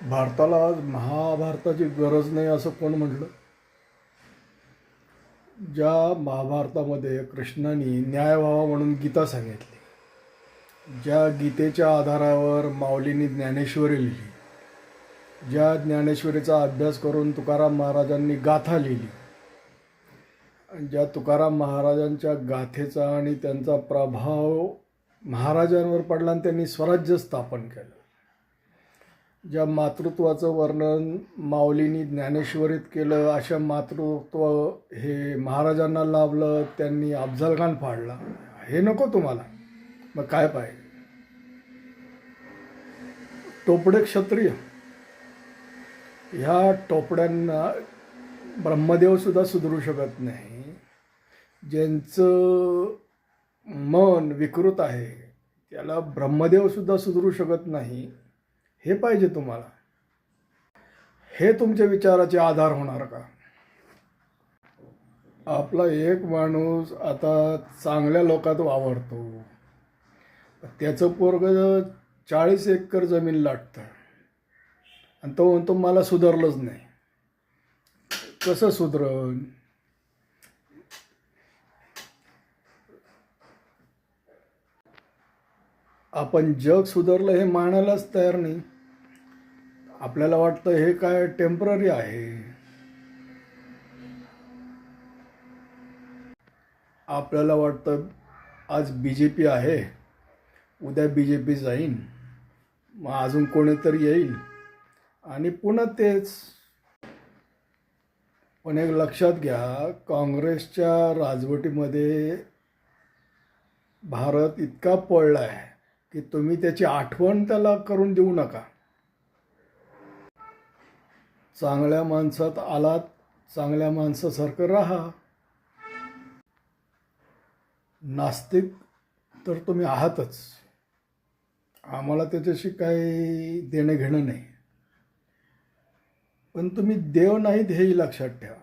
भारताला आज महाभारताची गरज नाही असं कोण म्हटलं? ज्या महाभारतामध्ये कृष्णाने न्याय व्हावा म्हणून गीता सांगितली, ज्या गीतेच्या आधारावर माऊलींनी ज्ञानेश्वरी लिहिली, ज्या ज्ञानेश्वरीचा अभ्यास करून तुकाराम महाराजांनी गाथा लिहिली, ज्या तुकाराम महाराजांच्या गाथेचा आणि त्यांचा प्रभाव महाराजांवर पडला आणि त्यांनी स्वराज्य स्थापन केलं, ज्या मातृत्वाचं वर्णन माऊलींनी ज्ञानेश्वरीत केलं, अशा मातृत्व हे महाराजांना लाभलं, त्यांनी अफजल खान फाडला. हे नको तुम्हाला? मग काय पाहिजे? टोपडे क्षत्रिय, ह्या टोपड्यांना ब्रह्मदेवसुद्धा सुधरू शकत नाही. ज्यांचं मन विकृत आहे त्याला ब्रह्मदेवसुद्धा सुधरू शकत नाही. हे पाहिजे तुम्हाला? हे तुमच्या विचाराचे आधार होणार का? आपला एक माणूस आता चांगल्या लोकात वावरतो, त्याचं पोरगं 40 एकर जमीन लाटतं आणि तो म्हणतो मला सुधारलंच नाही. कसं सुधरण? आपण जग सुधारलं हे मानायलाच तयार नाही. आपल्याला वाटतं हे काय टेम्पररी आहे. आपल्याला वाटतं आज BJP आहे, उद्या BJP जाईन, मग अजून कोणीतरी येईल आणि पुन्हा तेच. पण एक लक्षात घ्या, काँग्रेसच्या राजवटीमध्ये भारत इतका पडला आहे की तुम्ही त्याची आठवण त्याला करून देऊ नका. चांगल्या माणसात आलात, चांगल्या माणसासारखं राहा. नास्तिक तर तुम्ही आहातच, आम्हाला त्याच्याशी काही देणं घेणं नाही. पण तुम्ही देव नाहीत हेही लक्षात ठेवा.